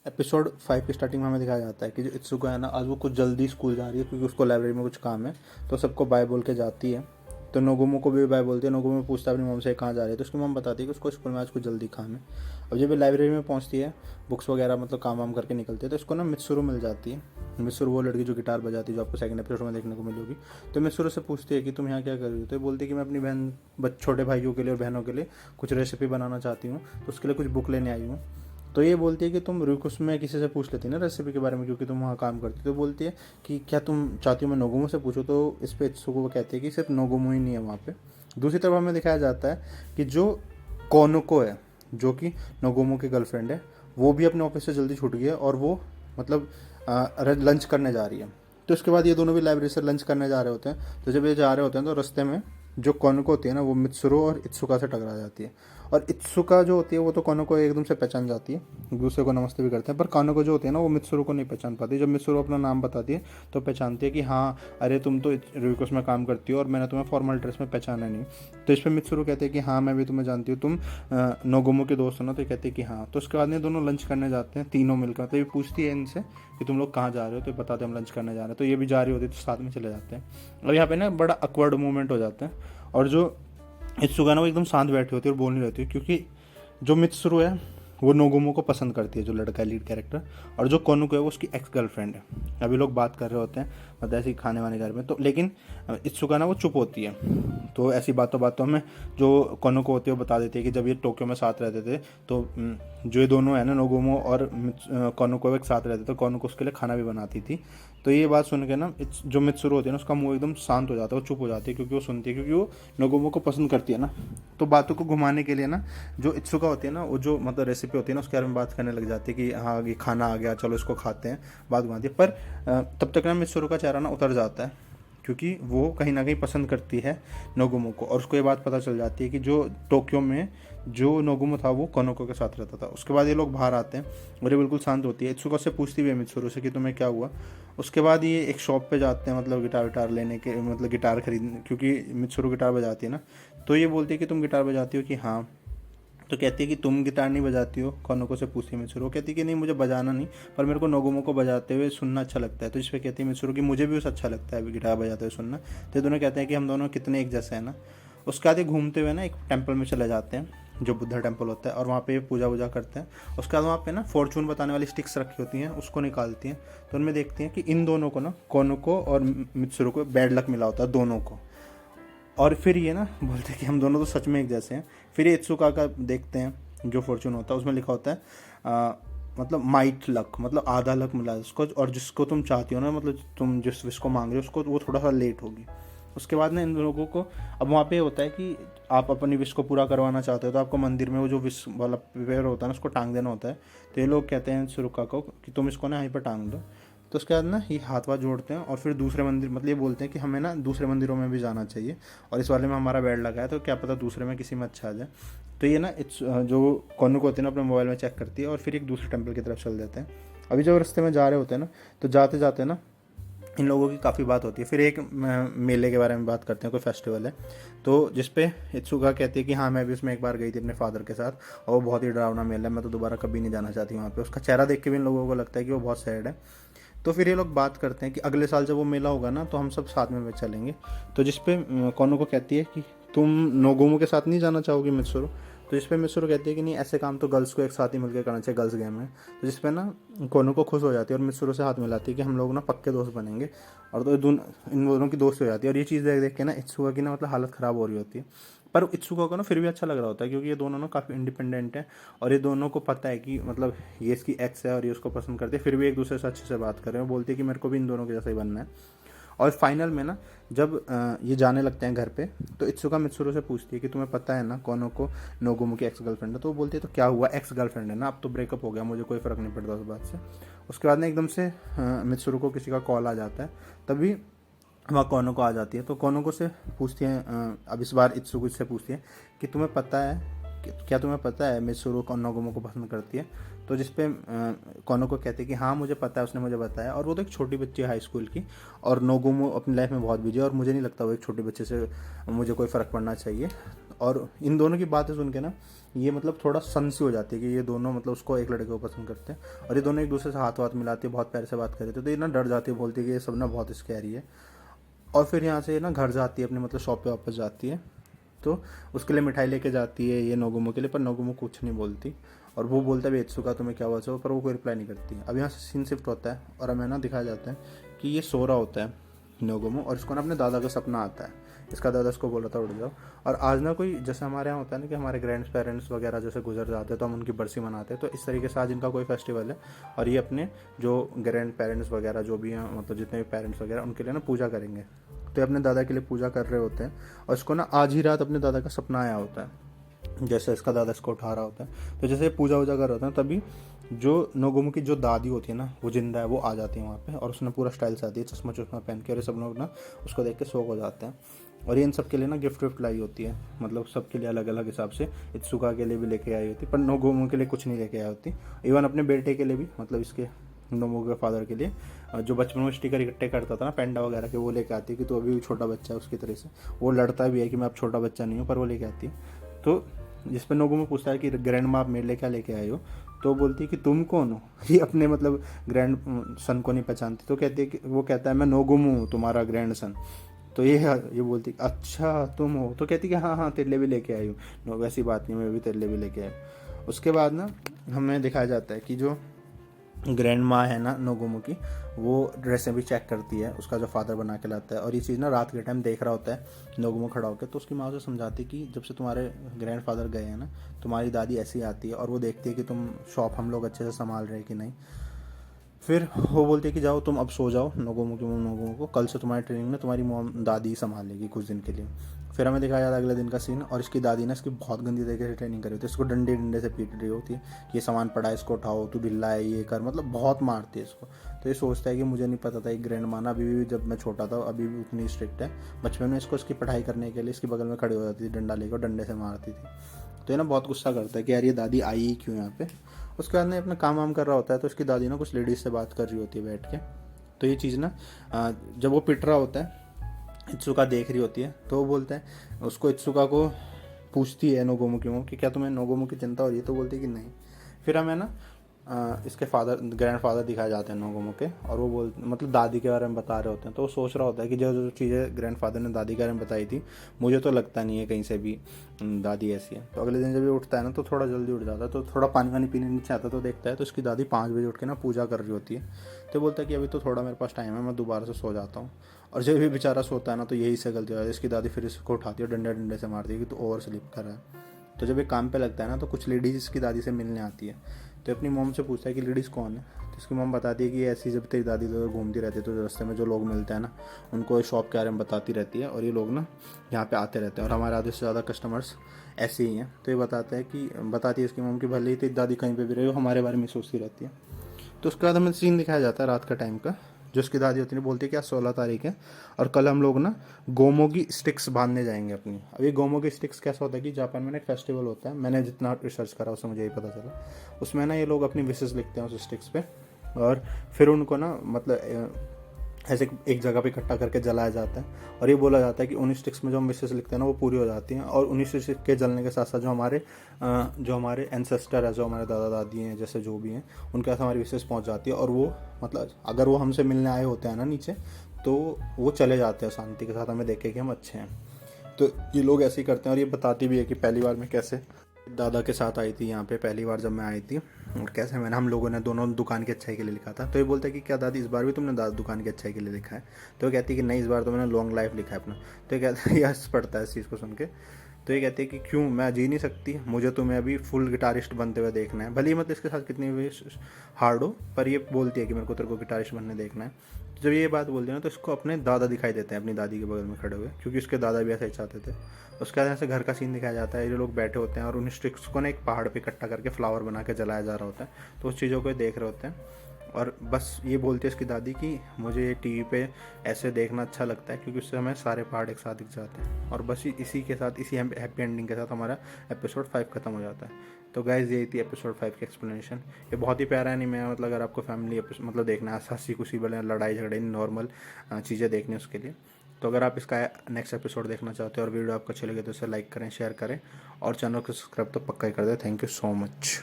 Episode 5 की starting में हमें दिखाया जाता है कि जो इत्सुको है ना, आज वो कुछ जल्दी स्कूल जा रही है क्योंकि उसको लाइब्रेरी में कुछ काम है। तो सबको बाय बोल के जाती है। तो नोगुमो को भी बाय बोलती है। नोगुमो पूछता है अपनी मम से कहाँ जा रही है, तो उसकी मम बताती है कि उसको स्कूल में आज कुछ जल्दी काम है। अब जब ये लाइब्रेरी में पहुंचती है, बुक्स वगैरह मतलब काम वाम करके निकलती है, तो इसको ना मित्सुरो मिल जाती है। मित्सुरो वो लड़की जो गिटार बजाती है, जो आपको सेकंड एपिसोड में देखने को मिलेगी। तो मित्सुरो से पूछती है कि तुम यहाँ क्या कर रही हो, तो ये बोलती है कि मैं अपनी छोटे भाइयों के लिए और बहनों के लिए कुछ रेसिपी बनाना चाहती हूँ, तो उसके लिए कुछ बुक लेने आई हूँ। तो ये बोलती है कि तुम रुकुस में किसी से पूछ लेती ना रेसिपी के बारे में, क्योंकि तुम वहाँ काम करती। तो बोलती है कि क्या तुम चाहती हो मैं नोगुमो से पूछूं। तो इस पे इत्सुको वो कहती है कि सिर्फ नोगुमो ही नहीं है वहाँ पे। दूसरी तरफ हमें दिखाया जाता है कि जो कोनुको है, जो कि नोगुमो की गर्लफ्रेंड है, वो भी अपने ऑफिस से जल्दी छूट गई है और वो मतलब लंच करने जा रही है। तो उसके बाद ये दोनों भी लाइब्रेरी से लंच करने जा रहे होते हैं। तो जब ये जा रहे होते हैं तो रास्ते में जो कोनुको होती है ना, वो मित्सुरो और इत्सुका से टकरा जाती है। और इत्सुका जो होती है वो तो कोनुको एकदम से पहचान जाती है, एक दूसरे को नमस्ते भी करते हैं। पर कोनुको जो होती है ना, वो मित्सुरो को नहीं पहचान पाती। जब मित्सुरो अपना नाम बताती है तो पहचानती है कि हाँ, अरे तुम तो रुकुस में काम करती हो और मैंने तुम्हें फॉर्मल ड्रेस में पहचाना नहीं। तो इस पर मित्सुरो कहते हैं कि हाँ, मैं भी तुम्हें जानती हूँ, तुम नोगुमो के दोस्त हो ना। तो कहते हैं कि हाँ। तो उसके बाद में दोनों लंच करने जाते हैं तीनों मिलकर। तो ये पूछती है इनसे कि तुम लोग कहाँ जा रहे हो, तो बताते हम लंच करने जा रहे हैं। तो ये भी जा रही होती है, तो साथ में चले जाते हैं। और यहाँ पे ना बड़ा अकवर्ड मोमेंट हो जाता है। और जो इत्सुका ना, वो एकदम शांत बैठी होती है और बोल नहीं रहती है, क्योंकि जो मित्सुरो है वो नोगुमो को पसंद करती है, जो लड़का है लीड कैरेक्टर। और जो कोनुको है वो उसकी एक्स गर्लफ्रेंड है। अभी लोग बात कर रहे होते हैं मतलब ऐसे ही खाने वाने घर में, तो लेकिन इत्सुका ना वो चुप होती है। तो ऐसी बातों बातों में जो कोनुको होती है वो बता देती है कि जब ये टोक्यो में साथ रहते थे तो जो ये दोनों है ना, नोगुमो और कोनुको एक साथ रहते थे, तो कोनुको उसके लिए खाना भी बनाती थी। तो ये बात सुन के ना जो मित्सुरो होती है ना, उसका मुंह एकदम शांत हो जाता है, वो चुप हो जाती है, क्योंकि वो सुनती है, क्योंकि वो नोगुमो को पसंद करती है ना। तो बातों को घुमाने के लिए ना, जो इत्सुका होती है ना, वो जो मतलब रेसिपी होती है ना, उसके बारे में बात करने लग जाती है कि हाँ ये खाना आ गया, चलो इसको खाते हैं, बात घुमाती है। पर तब तक ना मित्सुरो का चेहरा ना उतर जाता है, क्योंकि वो कहीं ना कहीं पसंद करती है नोगुमो को। और उसको ये बात पता चल जाती है कि जो टोक्यो में जो नोगुमो था वो कोनुको के साथ रहता था। उसके बाद ये लोग बाहर आते हैं और ये बिल्कुल शांत होती है। इत्सुका से पूछती भी है मित्सुरो से कि तुम्हें क्या हुआ। उसके बाद ये एक शॉप पे जाते हैं, मतलब गिटार विटार लेने के, मतलब गिटार खरीदने, क्योंकि मित्सुरो गिटार बजाती है ना। तो ये बोलती है कि तुम गिटार बजाती हो कि हाँ। तो कहती है कि तुम गिटार नहीं बजाती हो, कोनुको से पूछती है मित्सुरो। कहती है कि नहीं, मुझे बजाना नहीं, पर मेरे को नोगुमो को बजाते हुए सुनना अच्छा लगता है। तो इस पर कहती है मित्सुरो कि मुझे भी उसे अच्छा लगता है गिटार बजाते हुए सुनना। तो दोनों कहते हैं कि हम दोनों कितने एक जैसे हैं ना। उसके बाद ये घूमते हुए ना एक टेम्पल में चले जाते हैं, जो बुद्धा टेम्पल होता है, और वहाँ पे पूजा वूजा करते हैं। उसके बाद वहाँ पे ना फॉर्चून बताने वाली स्टिक्स रखी होती हैं, उसको निकालती हैं। तो उनमें देखती हैं कि इन दोनों को ना, कोनुको और मित्सुरो को बैड लक मिला होता है, दोनों को। और फिर ये ना बोलते हैं कि हम दोनों तो सच में एक जैसे हैं। फिर ये इत्सुका का देखते हैं, जो फॉर्चून होता है उसमें लिखा होता है मतलब माइट लक, मतलब आधा लक मिला है उसको, और जिसको तुम चाहती हो ना, मतलब तुम जिस विश को मांग रहे हो उसको, वो थोड़ा सा लेट होगी। उसके बाद ना इन लोगों को, अब वहाँ पे होता है कि आप अपनी विश को पूरा करवाना चाहते हो तो आपको मंदिर में वो जो विश वाला पेपर होता है ना, उसको टांग देना होता है। तो ये लोग कहते हैं सुरुका को कि तुम इसको ना यहीं पर टांग दो। तो उसके बाद ना ये हाथ वाथ जोड़ते हैं और फिर दूसरे मंदिर, मतलब ये बोलते हैं कि हमें ना दूसरे मंदिरों में भी जाना चाहिए, और इस वाले में हमारा बैड लगा है, तो क्या पता दूसरे में किसी में अच्छा आ जाए। तो ये ना जो कोनुको होती है ना, अपने मोबाइल में चेक करती है और फिर एक दूसरे टेम्पल की तरफ चल देते हैं। अभी जब रास्ते में जा रहे होते हैं ना, तो जाते जाते ना इन लोगों की काफ़ी बात होती है। फिर एक मेले के बारे में बात करते हैं, कोई फेस्टिवल है, तो जिसपे इत्सुका कहती है कि हाँ, मैं भी उसमें एक बार गई थी अपने फादर के साथ, और वो बहुत ही डरावना मेला है, मैं तो दोबारा कभी नहीं जाना चाहती वहाँ पे। उसका चेहरा देख के भी इन लोगों को लगता है कि वो बहुत सैड है। तो फिर ये लोग बात करते हैं कि अगले साल जब वो मेला होगा ना, तो हम सब साथ में चलेंगे। तो जिसपे कोनुको कहती है कि तुम नोगुमो के साथ नहीं जाना चाहोगी मित्सुरो। तो जिसपे मित्सुरो कहती है कि नहीं, ऐसे काम तो गर्ल्स को एक साथ ही मिलकर करना चाहिए, गर्ल्स गेम है। तो जिसपे ना कोनुको खुश हो जाती है और मित्सुरो से हाथ मिलाती है कि हम लोग ना पक्के दोस्त बनेंगे। और तो इन दोनों की दोस्त हो जाती है। और ये चीज़ देख देख के ना इत्सुका की ना मतलब हालत ख़राब हो रही होती है। पर इत्सुका को ना फिर भी अच्छा लग रहा होता है, क्योंकि ये दोनों ना काफ़ी इंडिपेंडेंट है, और ये दोनों को पता है कि मतलब ये इसकी एक्स है और ये उसको पसंद करते हैं, फिर भी एक दूसरे से अच्छे से बात कर रहे हैं। बोलती है कि मेरे को भी इन दोनों के जैसा ही बनना है। और फाइनल में ना, जब ये जाने लगते हैं घर पे, तो इत्सुका मित्सुरो से पूछती है कि तुम्हें पता है ना कोनुको नोगुमो की एक्स गर्लफ्रेंड है। तो वो बोलती है तो क्या हुआ, एक्स गर्लफ्रेंड है ना, अब तो ब्रेकअप हो गया, मुझे कोई फ़र्क नहीं पड़ता उस बात से। उसके बाद ना एकदम से मित्सुरो को किसी का कॉल आ जाता है, तभी वहाँ कोनुको आ जाती है। तो कोनुको से पूछती है, अब इस बार इत्सुको से पूछती है कि तुम्हें पता है क्या तुम्हें पता है मित्सुरो नोगुमो को पसंद करती है। तो जिसपे कोनुको कहते हैं कि हाँ, मुझे पता है, उसने मुझे बताया, और वो तो एक छोटी बच्ची है हाई स्कूल की, और नोगुमो अपनी लाइफ में बहुत बिजी है, और मुझे नहीं लगता वो एक छोटे बच्चे से मुझे कोई फ़र्क पड़ना चाहिए। और इन दोनों की बातें सुन के ना ये मतलब थोड़ा सन सी हो जाती है कि ये दोनों मतलब उसको एक लड़के को पसंद करते हैं, और ये दोनों एक दूसरे से हाथ वाथ मिलाते हैं, बहुत प्यार से बात कर रहे थे, तो ये ना डर जाती है, बोलती है कि ये सब ना बहुत स्कैरी है। और फिर यहाँ से ना घर जाती है, अपने मतलब शॉप पे वापस जाती है, तो उसके लिए मिठाई लेके जाती है ये नोगुमो के लिए, पर नोगुमो कुछ नहीं बोलती, और वो बोलता है इत्सुका तुम्हें क्या हुआ सो, पर वो कोई रिप्लाई नहीं करती। अब यहाँ से सीन शिफ्ट होता है और हमें ना दिखाया जाता है कि ये सो रहा होता है नोगुमो, और इसको ना अपने दादा का सपना आता है, इसका दादा इसको बोल रहा था उठ जाओ। और आज ना कोई जैसे हमारे यहाँ होता है ना कि हमारे ग्रैंड पेरेंट्स वगैरह जैसे गुजर जाते हैं तो हम उनकी बरसी मनाते हैं, तो इस तरीके से आज इनका कोई फेस्टिवल है, और ये अपने जो ग्रैंड पेरेंट्स वगैरह जो भी हैं, मतलब जितने भी पेरेंट्स वगैरह उनके लिए ना पूजा करेंगे, तो ये अपने दादा के लिए पूजा कर रहे होते हैं। और इसको ना आज ही रात अपने दादा का सपना आया होता है, जैसे इसका दादा इसको उठा रहा होता है, तो जैसे पूजा वूजा कर रहे होते हैं तभी जो नोगुमो की जो दादी होती है ना वो जिंदा है, वो आ जाती है वहाँ पे, और उसने पूरा स्टाइल से आती है, चश्मा चश्मा पहन के, और ये सब लोग ना उसको देख के शौक हो जाते हैं। और ये इन सब के लिए ना गिफ्ट विफ्ट लाई होती है, मतलब सबके लिए अलग अलग हिसाब से, इत्सुका के लिए भी लेके आई होती, पर नोगुमो के लिए कुछ नहीं लेके आई होती। इवन अपने बेटे के लिए भी, मतलब इसके नोगुमो के फादर के लिए, जो बचपन में स्टिकर इकट्ठे करता था ना पैंडा वगैरह के, वो लेके आती है कि तो अभी भी छोटा बच्चा है उसकी तरह से, वो लड़ता भी है कि मैं अब छोटा बच्चा नहीं हूँ, पर वो लेके आती है। तो जिस पर नोगुमो पूछता है कि ग्रैंड माँ आप मेरे लिए क्या लेके आए हो, तो बोलती है कि तुम कौन हो, ये अपने मतलब ग्रैंड सन को नहीं पहचानती, तो कहती है कि वो कहता है मैं नोगुमो हूँ तुम्हारा ग्रैंड सन, तो ये बोलती अच्छा तुम हो, तो कहती कि हाँ हाँ तेरे लिए भी लेके आई हूँ, नो वैसी बात नहीं, मैं भी तेरे लिए भी लेके आई हूँ। उसके बाद ना हमें दिखाया जाता है कि जो ग्रैंड माँ है ना नोगुमो की, वो ड्रेसें भी चेक करती है, उसका जो फादर बना के लाता है, और ये चीज़ ना रात के टाइम देख रहा होता है नोगुमो खड़ा होकर, तो उसकी माँ उसे समझाती है कि जब से तुम्हारे ग्रैंड फादर गए हैं ना, तुम्हारी दादी ऐसी आती है और वो देखती है कि तुम शॉप हम लोग अच्छे से संभाल रहे हैं कि नहीं। फिर वो बोलती है कि जाओ तुम अब सो जाओ, नोगुमो की मॉम नोगुमो को, कल से तुम्हारी ट्रेनिंग में तुम्हारी मॉम दादी संभालेगी कुछ दिन के लिए। फिर हमें दिखाया जाता है अगले दिन का सीन, और इसकी दादी ने इसकी बहुत गंदी तरीके से ट्रेनिंग करी होती है, इसको डंडे डंडे से पीट रही होती है कि ये सामान पड़ा है इसको उठाओ, तू ढिल्ला है ये कर, मतलब बहुत मारती है इसको। तो ये सोचता है कि मुझे नहीं पता था एक ग्रैंड माना अभी भी जब मैं छोटा था अभी भी उतनी स्ट्रिक्ट है, बचपन में इसको इसकी पढ़ाई करने के लिए इसके बगल में खड़ी हो जाती थी, डंडा लेकर डंडे से मारती थी। तो ये ना बहुत गुस्सा करता है कि यार ये दादी आई ही क्यों यहाँ पे। उसके बाद ना अपना काम वाम कर रहा होता है, तो उसकी दादी ना कुछ लेडीज से बात कर रही होती है बैठ के, तो ये चीज़ ना जब वो पिट रहा होता है इत्सुका देख रही होती है, तो वो बोलता है उसको, इत्सुका को पूछती है नोगुमो की मॉम कि क्या तुम्हें नोगुमो की चिंता हो रही है, तो बोलती है कि नहीं। फिर हमें ना इसके फादर ग्रैंड फादर दिखाए जाते हैं नोगुमो के, और वो बोल मतलब दादी के बारे में बता रहे होते हैं, तो वो सोच रहा होता है कि जो जो चीज़ें ग्रैंड फादर ने दादी के बारे में बताई थी, मुझे तो लगता नहीं है कहीं से भी दादी ऐसी है। तो अगले दिन जब ये उठता है ना तो थोड़ा जल्दी उठ जाता है, तो थोड़ा पानी वानी पीने नीचे आता है, तो देखता है तो उसकी दादी 5 बजे उठ के ना पूजा कर रही होती है। तो बोलता है कि अभी तो थोड़ा मेरे पास टाइम है, मैं दोबारा से सो जाता हूँ। और जब भी बेचारा सोता है ना तो यही से गलती हो जाती है, इसकी दादी फिर इसको उठाती है, डंडे डंडे से मारती है कि तू ओवर स्लीप कर रहा है। तो जब ये काम पे लगता है ना तो कुछ लेडीज़ इसकी दादी से मिलने आती है, तो अपनी मॉम से पूछता है कि लेडीज़ कौन है, तो इसकी मॉम बताती है कि ऐसी जब तेरी दादी तो घूमती रहती है, तो रास्ते में जो लोग मिलते हैं ना उनको शॉप के बारे में बताती रहती है, और ये लोग ना यहाँ पे आते रहते हैं, और हमारे आधे से ज़्यादा कस्टमर्स ऐसे ही हैं। तो ये बताती है इसकी मॉम की भले ही तेरी दादी कहीं पर भी रही हो, हमारे बारे में सोचती रहती है। तो उसके बाद हमें सीन दिखाया जाता है रात का टाइम का, जो उसकी दादी होती है बोलती है कि आज 16 तारीख है और कल हम लोग ना गोमो की स्टिक्स बांधने जाएंगे अपनी। अब ये गोमो की स्टिक्स कैसा होता है कि जापान में ना एक फेस्टिवल होता है, मैंने जितना रिसर्च करा उससे मुझे यही पता चला, उसमें ना ये लोग अपनी विशेष लिखते हैं उस स्टिक्स पे, और फिर उनको ना मतलब ऐसे एक जगह पे इकट्ठा करके जलाया जाता है, और ये बोला जाता है कि उन स्टिक्स में जो हम विशेष लिखते हैं ना वो पूरी हो जाती हैं, और उन्हीं स्टिक्स के जलने के साथ साथ जो हमारे एंसेस्टर है, जो हमारे दादा दादी हैं जैसे जो भी हैं, उनके साथ हमारी विशेष पहुंच जाती है, और वो मतलब अगर वो हमसे मिलने आए होते हैं ना नीचे, तो वो चले जाते हैं शांति के साथ, हमें देख के कि हम अच्छे हैं। तो ये लोग ऐसे ही करते हैं, और ये बताती भी है कि पहली बार मैं कैसे दादा के साथ आई थी यहाँ पे पहली बार जब मैं आई थी, और कैसे मैंने हम लोगों ने दोनों दुकान की अच्छाई के लिए लिखा था। तो ये बोलता है कि क्या दादी इस बार भी तुमने दादा दुकान की अच्छाई के लिए लिखा है, तो वो कहती है कि नहीं इस बार तो मैंने लॉन्ग लाइफ लिखा है अपना। तो ये कहता है यस पड़ता है इस चीज़ को सुन के। तो ये कहते हैं कि क्यों मैं जी नहीं सकती, मुझे तुम्हें अभी फुल गिटारिस्ट बनते हुए देखना है, भले ही मतलब इसके साथ कितनी भी हार्ड हो, पर ये बोलती है कि मेरे को तेरे को गिटारिस्ट बनने देखना है। तो जब ये बात बोलती है ना तो इसको अपने दादा दिखाई देते हैं अपनी दादी के बगल में खड़े हुए, क्योंकि उसके दादा भी ऐसा ही चाहते थे। उसके बाद ऐसे घर का सीन दिखाया जाता है, ये लोग बैठे होते हैं और उन स्टिक्स को ना एक पहाड़ पे इकट्ठा करके फ्लावर बना के जलाया जा रहा होता है, तो उस चीज़ों को देख रहे होते हैं। और बस ये बोलती है इसकी दादी कि मुझे ये टीवी पे ऐसे देखना अच्छा लगता है, क्योंकि उससे हमें सारे पहाड़ एक साथ दिख जाते हैं। और बस इसी के साथ, इसी हैप्पी एंडिंग के साथ हमारा एपिसोड 5 खत्म हो जाता है। तो गाइज यही थी एपिसोड 5 की एक्सप्लेनेशन। ये बहुत ही प्यारा एनीमे है, मतलब अगर आपको फैमिली मतलब देखना है, हंसी खुशी बड़े लड़ाई झगड़े नॉर्मल चीज़ें देखनी है उसके लिए, तो अगर आप इसका नेक्स्ट एपिसोड देखना चाहते हो और वीडियो आपको अच्छी लगे तो इसे लाइक करें, शेयर करें और चैनल को सब्सक्राइब तो पक्का ही कर दें। Thank you so much.